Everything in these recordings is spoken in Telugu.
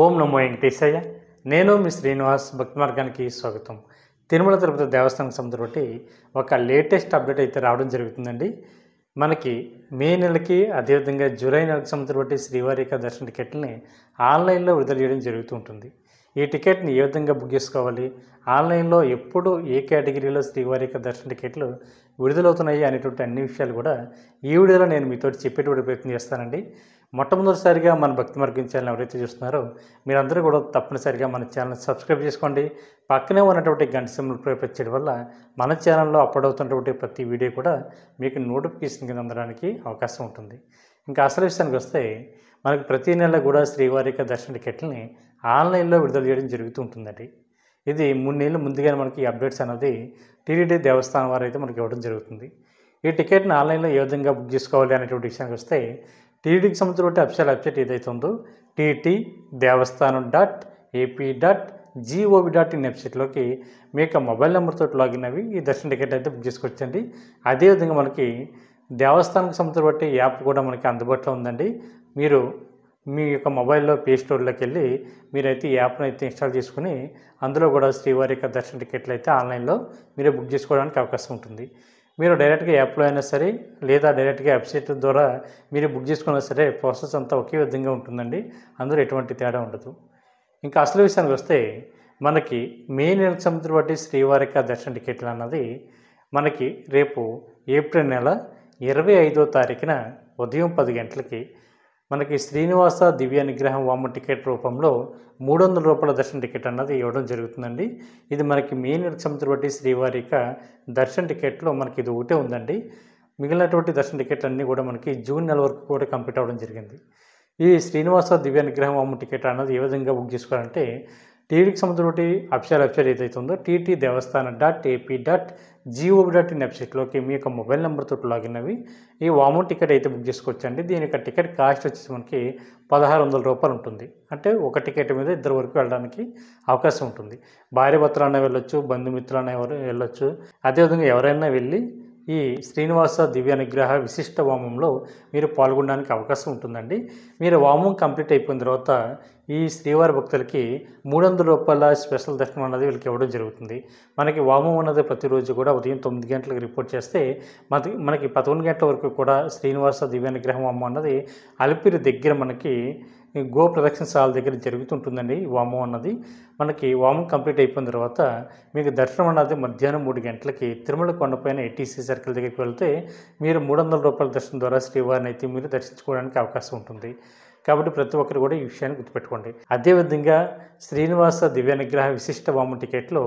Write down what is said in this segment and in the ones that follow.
ఓం నమో వెంకటేశయ్య. నేను మీ శ్రీనివాస్. భక్తి మార్గానికి స్వాగతం. తిరుమల తిరుపతి దేవస్థానం సంబంధించి బట్టి ఒక లేటెస్ట్ అప్డేట్ అయితే రావడం జరుగుతుందండి. మనకి మే నెలకి అదేవిధంగా జూలై నెలకు సంబంధించి బట్టి శ్రీవారి యొక్క దర్శన టికెట్లని ఆన్లైన్లో విడుదల చేయడం జరుగుతూ ఉంటుంది. ఈ టికెట్ని ఏ విధంగా బుక్ చేసుకోవాలి, ఆన్లైన్లో ఎప్పుడు ఏ కేటగిరీలో శ్రీవారి యొక్క దర్శన టికెట్లు విడుదలవుతున్నాయి అనేటువంటి అన్ని విషయాలు కూడా ఈ వీడియోలో నేను మీతో చెప్పేటువంటి ప్రయత్నం చేస్తానండి. మొట్టమొదటిసారిగా మన భక్తి మార్గం ఛానల్ ఎవరైతే చూస్తున్నారో మీరందరూ కూడా తప్పనిసరిగా మన ఛానల్ సబ్స్క్రైబ్ చేసుకోండి. పక్కనే ఉన్నటువంటి గంట సింబల్ ప్రెస్ చేయడం వల్ల మన ఛానల్లో అప్లోడ్ అవుతున్నటువంటి ప్రతి వీడియో కూడా మీకు నోటిఫికేషన్ కింద అందడానికి అవకాశం ఉంటుంది. ఇంకా అసలు విషయానికి వస్తే మనకు ప్రతి నెల కూడా శ్రీవారి యొక్క దర్శన టికెట్లని ఆన్లైన్లో విడుదల చేయడం జరుగుతూ ఉంటుందండి. ఇది 3 నెలల ముందుగానే మనకి అప్డేట్స్ అనేది టీటీడీ దేవస్థానం వారు అయితే మనకి ఇవ్వడం జరుగుతుంది. ఈ టికెట్ని ఆన్లైన్లో ఏ విధంగా బుక్ చేసుకోవాలి అనేటువంటి విషయానికి వస్తే టీటీడీకి సంబంధించిన అఫీషియల్ వెబ్సైట్ ఏదైతే ఉందో ttdevaస్థానం.ap.gov.in వెబ్సైట్లోకి మీ యొక్క మొబైల్ నెంబర్తో లాగిన్ అవి ఈ దర్శన టికెట్ అయితే బుక్ చేసుకోవచ్చండి. అదేవిధంగా మనకి దేవస్థానానికి సంబంధించిన యాప్ కూడా మనకి అందుబాటులో ఉందండి. మీరు మీ యొక్క మొబైల్లో ప్లే స్టోర్లోకి వెళ్ళి మీరైతే ఈ యాప్ను అయితే ఇన్స్టాల్ చేసుకుని అందులో కూడా శ్రీవారి యొక్క దర్శన టికెట్లు అయితే ఆన్లైన్లో మీరే బుక్ చేసుకోవడానికి అవకాశం ఉంటుంది. మీరు డైరెక్ట్గా యాప్లో అయినా సరే లేదా డైరెక్ట్గా వెబ్సైట్ ద్వారా మీరు బుక్ చేసుకున్నా సరే ప్రాసెస్ అంతా ఒకే విధంగా ఉంటుందండి. అందులో ఎటువంటి తేడా ఉండదు. ఇంకా అసలు విషయానికి వస్తే మనకి మే నెలకు సంబంధించిన బట్టి శ్రీవారి యొక్క దర్శన టికెట్లు అన్నది మనకి రేపు ఏప్రిల్ నెల 25వ తారీఖున ఉదయం 10 గంటలకి మనకి శ్రీనివాస దివ్య నిగ్రహం వామ టికెట్ రూపంలో 300 రూపాయల దర్శన టికెట్ అన్నది ఇవ్వడం జరుగుతుందండి. ఇది మనకి మే నెలకు సంబంధించిన బట్టి శ్రీవారి యొక్క దర్శన టికెట్లో మనకి ఇది ఒకటే ఉందండి. మిగిలినటువంటి దర్శన టికెట్లు అన్నీ కూడా మనకి జూన్ నెల వరకు కూడా కంప్లీట్ అవ్వడం జరిగింది. ఈ శ్రీనివాస దివ్య నిగ్రహం వామ టికెట్ అన్నది ఏ విధంగా బుక్ చేసుకోవాలంటే టీటీడీకి సంబంధించిన అఫీషియల్ వెబ్సైట్ ఏదైతే ఉందో ttdevaస్థానం.ap.gov.in వెబ్సైట్లోకి మీ యొక్క మొబైల్ నెంబర్తో లాగిన్ అవి ఈ వాము టికెట్ అయితే బుక్ చేసుకోవచ్చండి. దీని యొక్క టికెట్ కాస్ట్ వచ్చేసి మనకి 1600 రూపాయలు ఉంటుంది. అంటే ఒక టికెట్ మీద 2 వరకు వెళ్ళడానికి అవకాశం ఉంటుంది. భార్య భర్తలైనా వెళ్ళొచ్చు, బంధుమిత్రులైనా వెళ్ళొచ్చు. అదేవిధంగా ఎవరైనా వెళ్ళి ఈ శ్రీనివాస దివ్య నిగ్రహ విశిష్ట వామంలో మీరు పాల్గొనడానికి అవకాశం ఉంటుందండి. మీరు వామం కంప్లీట్ అయిపోయిన తర్వాత ఈ శ్రీవారి భక్తులకి 300 రూపాయల స్పెషల్ దర్శనం అన్నది వీళ్ళకి ఇవ్వడం జరుగుతుంది. మనకి వామం అన్నది ప్రతిరోజు కూడా ఉదయం 9 గంటలకు రిపోర్ట్ చేస్తే మనకి 11 గంటల వరకు కూడా శ్రీనివాస దివ్య నిగ్రహం వామం అన్నది అలిపిరి దగ్గర మనకి గో ప్రదక్షిణశాల దగ్గర జరుగుతుంటుందండి. వామం అన్నది మనకి వామం కంప్లీట్ అయిపోయిన తర్వాత మీకు దర్శనం అన్నది మధ్యాహ్నం 3 గంటలకి తిరుమల కొండపైన ఏటీసీ సర్కిల్ దగ్గరికి వెళ్తే మీరు 300 రూపాయల దర్శనం ద్వారా శ్రీవారిని అయితే మీరు దర్శించుకోవడానికి అవకాశం ఉంటుంది. కాబట్టి ప్రతి ఒక్కరు కూడా ఈ విషయాన్ని గుర్తుపెట్టుకోండి. అదేవిధంగా శ్రీనివాస దివ్య నిగ్రహ విశిష్ట వామ టికెట్లో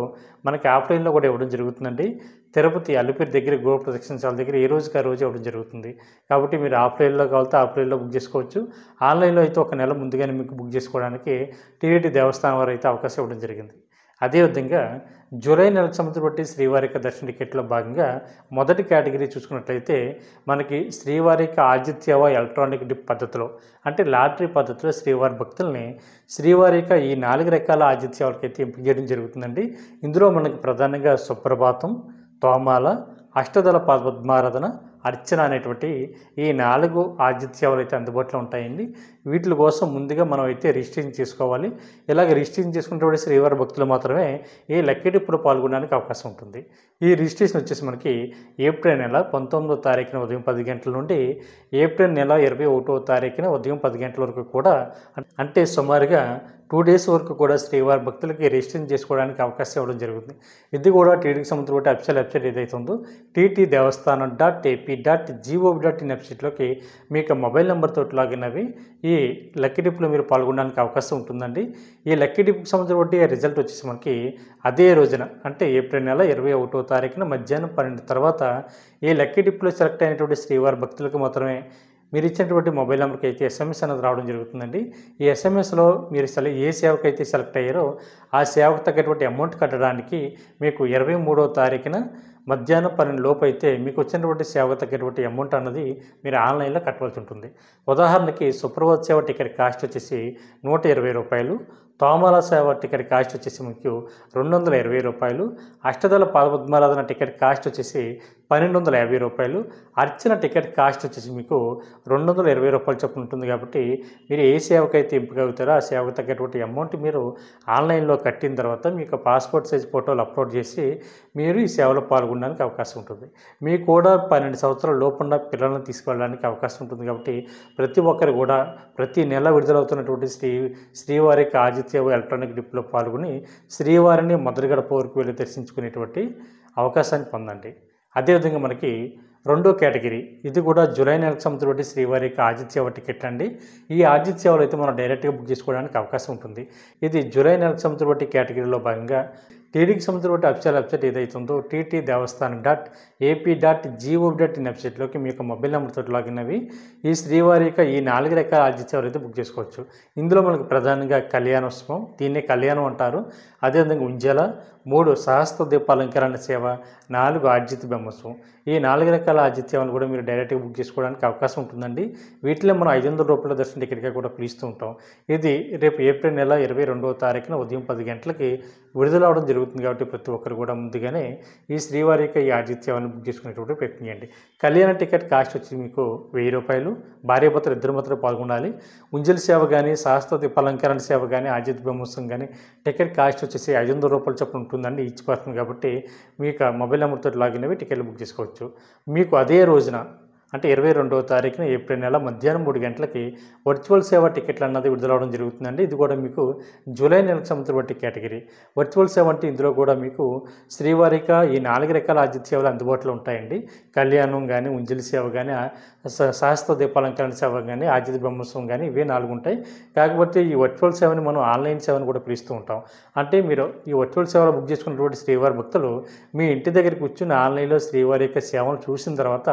మనకి ఆఫ్లైన్లో కూడా ఇవ్వడం జరుగుతుందండి. తిరుపతి అలిపిరి దగ్గర గో ప్రదక్షిణశాల దగ్గర ఏ రోజుకి ఆ రోజు ఇవ్వడం జరుగుతుంది. కాబట్టి మీరు ఆఫ్లైన్లో కావాలితే ఆఫ్లైన్లో బుక్ చేసుకోవచ్చు. ఆన్లైన్లో అయితే ఒక నెల ముందుగానే మీకు బుక్ చేసుకోవడానికి టీటీడీ దేవస్థానం వారు అయితే అవకాశం ఇవ్వడం జరిగింది. అదేవిధంగా జూలై నెలకు సంబంధించి బట్టి శ్రీవారి యొక్క దర్శన టికెట్లో భాగంగా మొదటి కేటగిరీ చూసుకున్నట్లయితే మనకి శ్రీవారి యొక్క ఆతిథ్యవ ఎలక్ట్రానిక్ డిప్ పద్ధతిలో అంటే లాటరీ పద్ధతిలో శ్రీవారి భక్తుల్ని శ్రీవారి యొక్క ఈ 4 రకాల ఆతిథ్యాలకైతే ఎంపిక చేయడం జరుగుతుందండి. ఇందులో మనకి ప్రధానంగా సుప్రభాతం, తోమాల, అష్టదళ పద్మారాధన, అర్చన అనేటువంటి ఈ 4 ఆతిథ్యాలు అయితే అందుబాటులో ఉంటాయండి. వీటి కోసం ముందుగా మనం అయితే రిజిస్ట్రేషన్ చేసుకోవాలి. ఇలాగ రిజిస్ట్రేషన్ చేసుకున్నటువంటి శ్రీవారి భక్తులు మాత్రమే ఈ లక్కీ డిప్లో పాల్గొనడానికి అవకాశం ఉంటుంది. ఈ రిజిస్ట్రేషన్ వచ్చేసి మనకి ఏప్రిల్ నెల 19వ తారీఖున ఉదయం 10 గంటల నుండి ఏప్రిల్ నెల 21వ తారీఖున ఉదయం 10 గంటల వరకు కూడా అంటే సుమారుగా 2 డేస్ వరకు కూడా శ్రీవారి భక్తులకి రిజిస్ట్రేషన్ చేసుకోవడానికి అవకాశం ఇవ్వడం జరుగుతుంది. ఇది కూడా టీటీడీకి సంబంధించిన అఫీషియల్ వెబ్సైట్ ఏదైతే ఉందో ttdevaస్థానం.ap.gov.in వెబ్సైట్లోకి మీకు మొబైల్ నెంబర్తో లాగిన్ అవి ఈ లక్కీ డిప్లో మీరు పాల్గొనడానికి అవకాశం ఉంటుందండి. ఈ లక్కీ డిప్కి సంబంధించిన రిజల్ట్ వచ్చేసి మనకి అదే రోజున అంటే ఏప్రిల్ నెల 21వ తారీఖున మధ్యాహ్నం 12 తర్వాత ఈ లక్కీ డిప్లో సెలెక్ట్ అయినటువంటి శ్రీవారి భక్తులకు మాత్రమే మీరు ఇచ్చినటువంటి మొబైల్ నెంబర్కి అయితే SMS అనేది రావడం జరుగుతుందండి. ఈ SMSలో మీరు ఏ సేవకు అయితే సెలెక్ట్ అయ్యారో ఆ సేవకు తగ్గటువంటి అమౌంట్ కట్టడానికి మీకు 23వ తారీఖున మధ్యాహ్నం 12 లోపు అయితే మీకు వచ్చినటువంటి సేవకు తగ్గటువంటి అమౌంట్ అన్నది మీరు ఆన్లైన్లో కట్టవలసి ఉంటుంది. ఉదాహరణకి సుప్రభాత్ సేవ టికెట్ కాస్ట్ వచ్చేసి రూ. 120, తోమాల సేవ టికెట్ కాస్ట్ వచ్చేసి మీకు రూ. 220, అష్టదళ పాదపద్మారాధన టికెట్ కాస్ట్ వచ్చేసి రూ. 1250, అర్చన టికెట్ కాస్ట్ వచ్చేసి మీకు రూ. 220 చొప్పున ఉంటుంది. కాబట్టి మీరు ఏ సేవకైతే ఎంపిక అవుతారో ఆ సేవకు తగ్గటువంటి అమౌంట్ మీరు ఆన్లైన్లో కట్టిన తర్వాత మీకు పాస్పోర్ట్ సైజ్ ఫోటోలు అప్లోడ్ చేసి మీరు ఈ సేవలో పాల్గొనడానికి అవకాశం ఉంటుంది. మీకు కూడా 12 సంవత్సరాల లోపున్న పిల్లలను తీసుకువెళ్ళడానికి అవకాశం ఉంటుంది. కాబట్టి ప్రతి ఒక్కరు కూడా ప్రతి నెల విడుదలవుతున్నటువంటి శ్రీవారి ఆదిత్య ఎలక్ట్రానిక్ డిప్లో పాల్గొని శ్రీవారిని మొదటి గడప వరకు వెళ్ళి దర్శించుకునేటువంటి అవకాశాన్ని పొందండి. అదేవిధంగా మనకి రెండో కేటగిరీ, ఇది కూడా జూలై నెలకు సంబంధించిన శ్రీవారి ఆదిత్య సేవ టికెట్ అండి. ఈ ఆదిత్య సేవలు అయితే మనం డైరెక్ట్గా బుక్ చేసుకోవడానికి అవకాశం ఉంటుంది. ఇది జూలై నెలకు సంబంధించిన కేటగిరీలో భాగంగా టీడీకి సంబంధించిన అఫీషియల్ వెబ్సైట్ ఏదైతుందో ttdevaస్థానం.ap.gov.in వెబ్సైట్లోకి మీ యొక్క మొబైల్ నెంబర్తో లాగిన్ అవి ఈ శ్రీవారి ఈ 4 రకాల ఆదిత్య సేవలు అయితే బుక్ చేసుకోవచ్చు. ఇందులో మనకు ప్రధానంగా కళ్యాణోత్సవం, దీన్ని కళ్యాణం అంటారు. అదేవిధంగా ఉంజల, 3 సహస్ర దీపాలంకరణ సేవ, 4 ఆర్జిత బ్రహ్మోత్సవం. ఈ 4 రకాల ఆతిథ్యాలను కూడా మీరు డైరెక్ట్గా బుక్ చేసుకోవడానికి అవకాశం ఉంటుందండి. వీటిలో మనం రూ. 500 దర్శన టికెట్గా కూడా పిలుస్తూ ఉంటాం. ఇది రేపు ఏప్రిల్ నెల 22వ తారీఖున ఉదయం 10 గంటలకి విడుదల అవడం జరుగుతుంది. కాబట్టి ప్రతి ఒక్కరు కూడా ముందుగానే ఈ శ్రీవారి ఈ ఆతిథ్యాలను బుక్ చేసుకునేటువంటి ప్రయత్నం చేయండి. కళ్యాణ టికెట్ కాస్ట్ వచ్చి మీకు రూ. 1000, భార్యాభర్తలు ఇద్దరు మాత్రం పాల్గొనాలి. ఉంజల సేవ కానీ, సహస్ర దీపాలంకరణ సేవ కానీ, ఆర్జిత బ్రహ్మోత్సవం కానీ టికెట్ కాస్ట్ వచ్చేసి రూ. 500 చొప్పున ఉంటుందండి ఈచ్ పర్సన్. కాబట్టి మీకు మొబైల్ నెంబర్తో లాగిన్ అవి టికెట్లు బుక్ చేసుకోవచ్చు. మీకు అదే రోజున అంటే 22వ తారీఖున ఏప్రిల్ నెల మధ్యాహ్నం 3 గంటలకి వర్చువల్ సేవ టికెట్లు అన్నది విడుదలవడం జరుగుతుందండి. ఇది కూడా మీకు జూలై నెలకు సంబంధించిన కేటగిరీ. వర్చువల్ సేవ అంటే ఇందులో కూడా మీకు శ్రీవారిక ఈ 4 రకాల ఆతిథ్య సేవలు అందుబాటులో ఉంటాయండి. కళ్యాణం కానీ, ఉంజలి సేవ కానీ, సహస్ర దీపాలంకరణ సేవ కానీ, ఆర్జిత బ్రహ్మోత్సవం కానీ, ఇవే 4 ఉంటాయి. కాకపోతే ఈ వర్చువల్ సేవని మనం ఆన్లైన్ సేవను కూడా పిలుస్తూ ఉంటాం. అంటే మీరు ఈ వర్చువల్ సేవలు బుక్ చేసుకున్నటువంటి శ్రీవారి భక్తులు మీ ఇంటి దగ్గరికి కూర్చుని ఆన్లైన్లో శ్రీవారి యొక్క సేవను చూసిన తర్వాత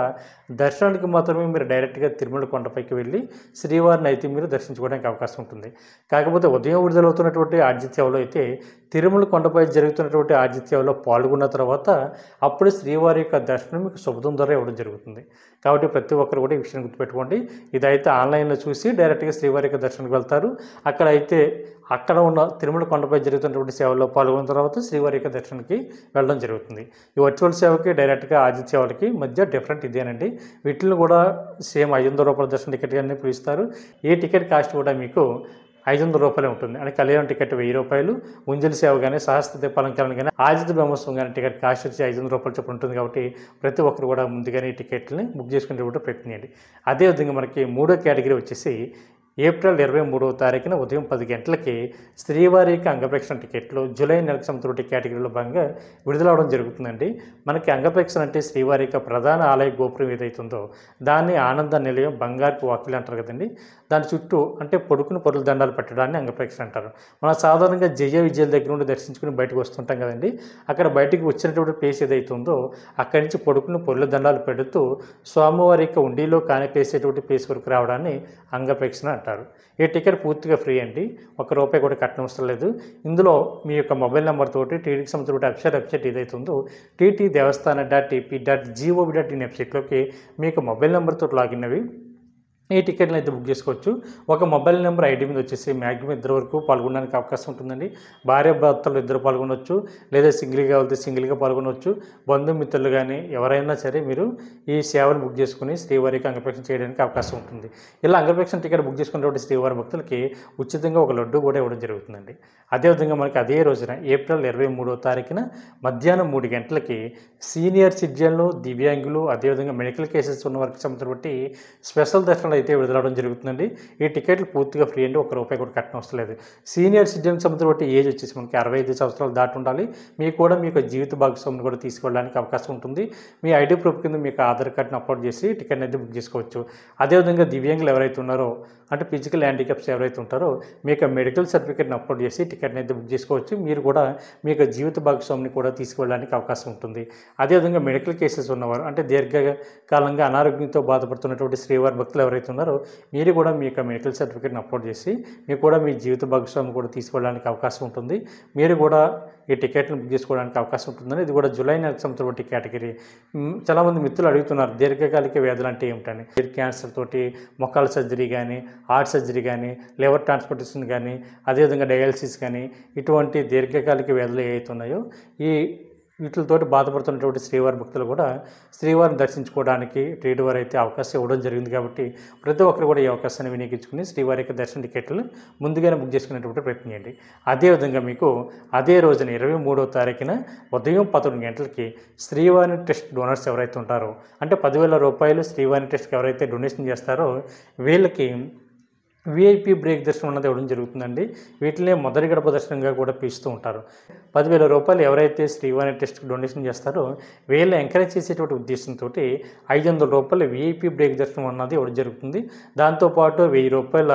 దర్శనానికి మాత్రమే మీరు డైరెక్ట్గా తిరుమల కొండపైకి వెళ్ళి శ్రీవారిని అయితే మీరు దర్శించుకోవడానికి అవకాశం ఉంటుంది. కాకపోతే ఉదయం విడుదలవుతున్నటువంటి ఆతిథ్యాలు అయితే తిరుమల కొండపై జరుగుతున్నటువంటి ఆతిథ్యాల్లో పాల్గొన్న తర్వాత అప్పుడు శ్రీవారి యొక్క దర్శనం మీకు శుభదం ద్వారా ఇవ్వడం జరుగుతుంది. కాబట్టి ప్రతి ఒక్కరు కూడా ఈ విషయాన్ని గుర్తుపెట్టుకోండి. ఇదైతే ఆన్లైన్లో చూసి డైరెక్ట్గా శ్రీవారి యొక్క దర్శనానికి వెళ్తారు. అక్కడ ఉన్న తిరుమల కొండపై జరుగుతున్నటువంటి సేవల్లో పాల్గొన్న తర్వాత శ్రీవారి యొక్క దర్శనానికి వెళ్ళడం జరుగుతుంది. ఈ వర్చువల్ సేవకి డైరెక్ట్గా ఆదిత్య సేవలకి మధ్య డిఫరెంట్ ఇదేనండి. వీటిని కూడా సేమ్ రూ. 500 దర్శన టికెట్ అని పిలుస్తారు. ఈ టికెట్ కాస్ట్ కూడా మీకు రూ. 500 ఉంటుంది. అంటే కళ్యాణ టికెట్ రూ. 1000, ఉంజలి సేవ కానీ, సహస్ర దీపాలంకరణ కానీ, ఆర్జిత బ్రహ్మోత్సవం కానీ టికెట్ కాస్ట్ వచ్చి రూ. 500 చొప్పున ఉంటుంది. కాబట్టి ప్రతి ఒక్కరు కూడా ముందుగానే ఈ టికెట్ని బుక్ చేసుకునేటువంటి ప్రయత్నం చేయండి. అదేవిధంగా మనకి 3వ కేటగిరీ వచ్చేసి ఏప్రిల్ 23వ తారీఖున ఉదయం 10 గంటలకి శ్రీవారికి అంగప్రక్షణ టికెట్లు జూలై నెలకు సంబంధించిన కేటగిరీలో భాగంగా విడుదలవడం జరుగుతుందండి. మనకి అంగప్రక్షణ అంటే శ్రీవారి యొక్క ప్రధాన ఆలయ గోపురం ఏదైతుందో దాన్ని ఆనంద నిలయం, బంగారు వాకిలి అంటారు కదండి. దాని చుట్టూ అంటే పొడుకుని పొరుల దండాలు పెట్టడాన్ని అంగప్రక్షణ అంటారు. మనం సాధారణంగా జయ విజయాల దగ్గర నుండి దర్శించుకుని బయటకు వస్తుంటాం కదండి. అక్కడ బయటికి వచ్చినటువంటి ప్లేస్ ఏదైతుందో అక్కడి నుంచి పొడుకుని పొరుల దండాలు పెడుతూ స్వామివారి యొక్క ఉండిలో కానికేసేటువంటి ప్లేస్ వరకు రావడాన్ని అంగప్రక్షణ అంటారు. ఈ టికెట్ పూర్తిగా ఫ్రీ అండి. ₹1 కూడా కట్టనవసరం లేదు. ఇందులో మీ యొక్క మొబైల్ నెంబర్ తోటి టీటీకి సంబంధించిన వెబ్సైట్ ఏదైతుందో ttdevaస్థానం.ap.gov.in వెబ్సైట్లోకి మీకు మొబైల్ నెంబర్తో లాగిన్ అవి ఈ టికెట్ని అయితే బుక్ చేసుకోవచ్చు. ఒక మొబైల్ నెంబర్ ఐడి మీద వచ్చేసి మ్యాక్సిమం 2 వరకు పాల్గొనడానికి అవకాశం ఉంటుందండి. భార్యాభర్తలు 2 పాల్గొనవచ్చు, లేదా సింగిల్గా వెళ్తే సింగిల్గా పాల్గొనవచ్చు. బంధుమిత్రులు కానీ ఎవరైనా సరే మీరు ఈ సేవను బుక్ చేసుకుని శ్రీవారికి అంగప్రక్షణ చేయడానికి అవకాశం ఉంటుంది. ఇలా అంగప్రక్షణ టికెట్ బుక్ చేసుకున్నటువంటి శ్రీవారి భక్తులకి ఉచితంగా ఒక లడ్డు కూడా ఇవ్వడం జరుగుతుందండి. అదేవిధంగా మనకి అదే రోజున ఏప్రిల్ 23వ తారీఖున మధ్యాహ్నం 3 గంటలకి సీనియర్ సిటిజన్లు, దివ్యాంగులు, అదేవిధంగా మెడికల్ కేసెస్ ఉన్న వారికి సంబంధించి స్పెషల్ దర్శనాలు అయితే విడుదలవడం జరుగుతుందండి. ఈ టికెట్లు పూర్తిగా ఫ్రీ అండి. ₹1 కూడా కట్టనవసరం లేదు. సీనియర్ సిటిజన్ సంబంధించిన ఏజ్ వచ్చేసి మనకి 65 సంవత్సరాలు దాటి ఉండాలి. మీకు కూడా మీకు జీవిత భాగస్వామిని కూడా తీసుకెళ్ళడానికి అవకాశం ఉంటుంది. మీ ఐడి ప్రూఫ్ కింద మీకు ఆధార్ కార్డుని అప్లోడ్ చేసి టికెట్ అయితే బుక్ చేసుకోవచ్చు. అదేవిధంగా దివ్యాంగులు ఎవరైతే ఉన్నారో అంటే ఫిజికల్ హ్యాండిక్యాప్స్ ఎవరైతే ఉంటారో మీకు మెడికల్ సర్టిఫికేట్ని అప్లోడ్ చేసి టికెట్ని అయితే బుక్ చేసుకోవచ్చు. మీరు కూడా మీకు జీవిత భాగస్వామిని కూడా తీసుకెళ్ళడానికి అవకాశం ఉంటుంది. అదేవిధంగా మెడికల్ కేసెస్ ఉన్నవారు అంటే దీర్ఘకాలంగా అనారోగ్యంతో బాధపడుతున్నటువంటి శ్రీవారి భక్తులు ఎవరైతే ఎవరైతే ఉన్నారో మీరు కూడా మీ యొక్క మెడికల్ సర్టిఫికేట్ని అప్లోడ్ చేసి మీకు కూడా మీ జీవిత భాగస్వామి కూడా తీసుకెళ్ళడానికి అవకాశం ఉంటుంది. మీరు కూడా ఈ టికెట్ని బుక్ చేసుకోవడానికి అవకాశం ఉంటుందని. ఇది కూడా జూలై నెలకు సంబంధించిన కేటగిరీ. చాలామంది మిత్రులు అడుగుతున్నారు దీర్ఘకాలిక వ్యాధులు అంటే ఏమిటని. క్యాన్సర్ తోటి, మొక్కల సర్జరీ కానీ, హార్ట్ సర్జరీ కానీ, లివర్ ట్రాన్స్ప్లాంటేషన్ కానీ, అదేవిధంగా డయాలసిస్ కానీ, ఇటువంటి దీర్ఘకాలిక వ్యాధులు ఏవైతే ఉన్నాయో వీటితోటి బాధపడుతున్నటువంటి శ్రీవారి భక్తులు కూడా శ్రీవారిని దర్శించుకోవడానికి టీటీ వారు అయితే అవకాశం ఇవ్వడం జరిగింది. కాబట్టి ప్రతి ఒక్కరు కూడా ఈ అవకాశాన్ని వినియోగించుకుని శ్రీవారి యొక్క దర్శన టికెట్లు ముందుగానే బుక్ చేసుకునేటువంటి ప్రయత్నం చేయండి. అదేవిధంగా మీకు అదే రోజున 23వ తారీఖున ఉదయం 11 గంటలకి శ్రీవారి టెస్ట్ డోనర్స్ ఎవరైతే ఉంటారో, అంటే 10,000 రూపాయలు శ్రీవారి టెస్ట్కి ఎవరైతే డొనేషన్ చేస్తారో వీళ్ళకి విఐపి బ్రేక్ దర్శనం అన్నది ఇవ్వడం జరుగుతుందండి. వీటినే మొదటి గడప దర్శనంగా కూడా పిలుస్తూ ఉంటారు. 10,000 రూపాయలు ఎవరైతే శ్రీవారి టెస్ట్కి డొనేషన్ చేస్తారో వీళ్ళు ఎంకరేజ్ చేసేటువంటి ఉద్దేశంతో 500 రూపాయల విఐపి బ్రేక్ దర్శనం అన్నది ఇవ్వడం జరుగుతుంది. దాంతోపాటు 1000 రూపాయల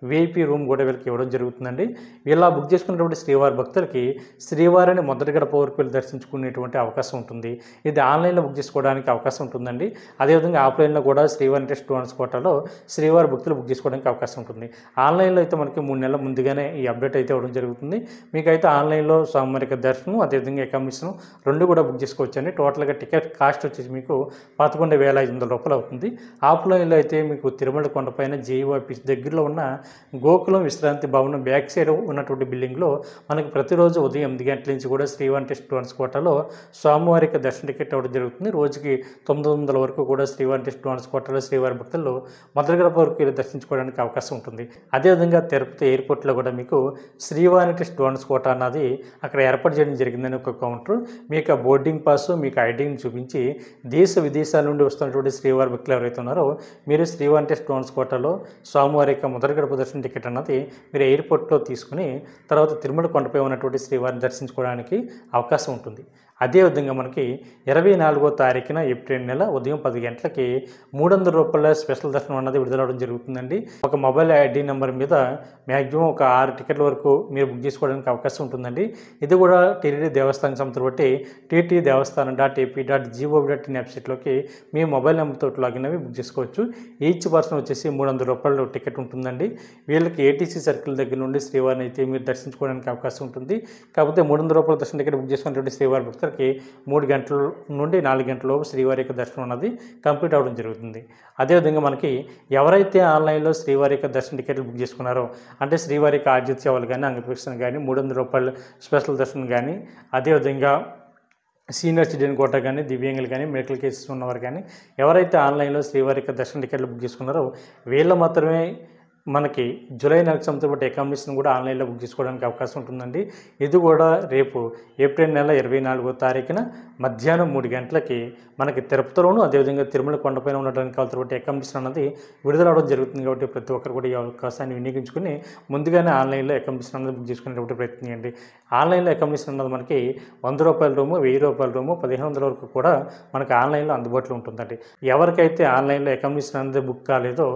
విఐపి రూమ్ కూడా వీళ్ళకి ఇవ్వడం జరుగుతుందండి. ఇలా బుక్ చేసుకున్నటువంటి శ్రీవారి భక్తులకి శ్రీవారిని మొదటి గడప వరకు వెళ్ళి దర్శించుకునేటువంటి అవకాశం ఉంటుంది. ఇది ఆన్లైన్లో బుక్ చేసుకోవడానికి అవకాశం ఉంటుందండి. అదేవిధంగా ఆఫ్లైన్లో కూడా శ్రీవారి టెస్ట్ డోనర్స్ కోటాలో శ్రీవారి భక్తులు బుక్ చేసుకోవడానికి అవకాశం ఉంటుంది. ఆన్లైన్లో అయితే మనకి 3 నెలల ముందుగానే ఈ అప్డేట్ అయితే ఇవ్వడం జరుగుతుంది. మీకైతే ఆన్లైన్లో స్వామివారికి దర్శనం, అదేవిధంగా అకామిడేషన్ 2 కూడా బుక్ చేసుకోవచ్చండి. టోటల్గా టికెట్ కాస్ట్ వచ్చేసి మీకు 11,500 రూపాయలు అవుతుంది. ఆఫ్లైన్లో అయితే మీకు తిరుమల కొండపైన జేఈఓ ఆఫీస్ దగ్గరలో ఉన్న గోకులం విశ్రాంతి భవనం బ్యాక్ సైడ్ ఉన్నటువంటి బిల్డింగ్లో మనకి ప్రతిరోజు ఉదయం 8 గంటల నుంచి కూడా శ్రీవారి టెస్ట్ డోనర్స్ కోటాలో స్వామివారికి దర్శన టికెట్ ఇవ్వడం జరుగుతుంది. రోజుకి 900 వరకు కూడా శ్రీవారి టెస్ట్ డోనర్స్ కోటాలో శ్రీవారి భక్తుల్లో మొదటి గడప వరకు వెళ్ళి దర్శించుకోవడానికి అవకాశం ఉంటుంది. అదేవిధంగా తిరుపతి ఎయిర్పోర్ట్లో కూడా మీకు శ్రీవారి టెస్ట్ డోనర్స్ కోటా అన్నది అక్కడ ఏర్పాటు చేయడం జరిగిందని ఒక కౌంటర్. మీకు బోర్డింగ్ పాస్, మీకు ఐడిని చూపించి దేశ విదేశాల నుండి వస్తున్నటువంటి శ్రీవారి భక్తులు ఎవరైతే ఉన్నారో మీరు శ్రీవారి టెస్ట్ డోనర్స్ కోటాలో స్వామివారి యొక్క మొదటి గడప దర్శన టికెట్ అన్నది మీరు ఎయిర్పోర్ట్లో తీసుకుని తర్వాత తిరుమల కొండపై ఉన్నటువంటి శ్రీవారిని దర్శించుకోవడానికి అవకాశం ఉంటుంది. అదేవిధంగా మనకి 24వ తారీఖున ఏప్రిల్ నెల ఉదయం 10 గంటలకి 300 రూపాయల స్పెషల్ దర్శనం అన్నది విడుదలవడం జరుగుతుందండి. ఒక మొబైల్ ఐడి నెంబర్ మీద మ్యాక్సిమం ఒక 6 టికెట్ల వరకు మీరు బుక్ చేసుకోవడానికి అవకాశం ఉంటుందండి. ఇది కూడా టీటీడీ దేవస్థానం సంస్థ బట్టి ttdevaస్థానం.ap.gov.in వెబ్సైట్లోకి మీ మొబైల్ నెంబర్తో లాగిన్ అవి బుక్ చేసుకోవచ్చు. ఈచ్ పర్సన్ వచ్చేసి 300 రూపాయల టికెట్ ఉంటుందండి. వీళ్ళకి ఏటీసీ సర్కిల్ దగ్గర నుండి శ్రీవారిని అయితే మీరు దర్శించుకోవడానికి అవకాశం ఉంటుంది. కాకపోతే 300 రూపాయల దర్శన టికెట్ బుక్ చేసుకున్నటువంటి శ్రీవారి భక్తులకి 3 గంటల నుండి 4 గంటల లోపు శ్రీవారి యొక్క దర్శనం అన్నది కంప్లీట్ అవ్వడం జరుగుతుంది. అదేవిధంగా మనకి ఎవరైతే ఆన్లైన్లో శ్రీవారి యొక్క దర్శన టికెట్లు బుక్ చేసుకున్నారో, అంటే శ్రీవారి యొక్క ఆర్జిత సేవలు కానీ, అంగప్రదక్షిణ కానీ, 300 రూపాయల స్పెషల్ దర్శనం కానీ, అదేవిధంగా సీనియర్ సిటిజన్ కోటా కానీ, దివ్యాంగులు కానీ, మెడికల్ కేసెస్ ఉన్నవారు కానీ ఎవరైతే ఆన్లైన్లో శ్రీవారి యొక్క దర్శన టికెట్లు బుక్ చేసుకున్నారో వీళ్ళు మాత్రమే మనకి జూలై నెలకు సంబంధించిన అకామిడేషన్ కూడా ఆన్లైన్లో బుక్ చేసుకోవడానికి అవకాశం ఉంటుందండి. ఇది కూడా రేపు ఏప్రిల్ నెల 24వ తారీఖున మధ్యాహ్నం 3 గంటలకి మనకి తిరుపతిలోను, అదేవిధంగా తిరుమల కొండపైన ఉండడానికి కావాల్సిన అకామిడేషన్ అన్నది విడుదలవడం జరుగుతుంది. కాబట్టి ప్రతి ఒక్కరు కూడా ఈ అవకాశాన్ని వినియోగించుకుని ముందుగానే ఆన్లైన్లో అకామిడేషన్ అన్నది బుక్ చేసుకునేటువంటి ప్రయత్నం చేయండి. ఆన్లైన్లో అకామిడేషన్ అన్నది మనకి 100 రూపాయల రూము, 1000 రూపాయల రూము, 1500 వరకు కూడా మనకి ఆన్లైన్లో అందుబాటులో ఉంటుందండి. ఎవరికైతే ఆన్లైన్లో అకామిడేషన్ అనేది బుక్ కాలేదో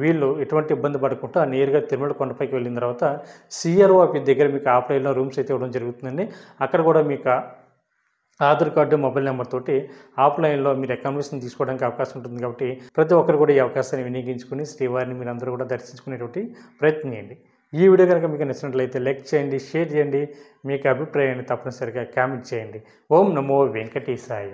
వీళ్ళు ఎటువంటి ఇబ్బంది పడకుండా నేరుగా తిరుమల కొండపైకి వెళ్ళిన తర్వాత సిఆర్ఓ ఆఫీస్ దగ్గర మీకు ఆఫ్లైన్లో రూమ్స్ అయితే ఇవ్వడం జరుగుతుందండి. అక్కడ కూడా మీకు ఆధార్ కార్డు, మొబైల్ నెంబర్ తోటి ఆఫ్లైన్లో మీరు అకామిడేషన్ తీసుకోవడానికి అవకాశం ఉంటుంది. కాబట్టి ప్రతి ఒక్కరు కూడా ఈ అవకాశాన్ని వినియోగించుకుని శ్రీవారిని మీరు అందరూ కూడా దర్శించుకునేటువంటి ప్రయత్నం చేయండి. ఈ వీడియో కనుక మీకు నచ్చినట్లయితే లైక్ చేయండి, షేర్ చేయండి, మీకు అభిప్రాయాన్ని తప్పనిసరిగా కామెంట్ చేయండి. ఓం నమో వెంకటేశాయ.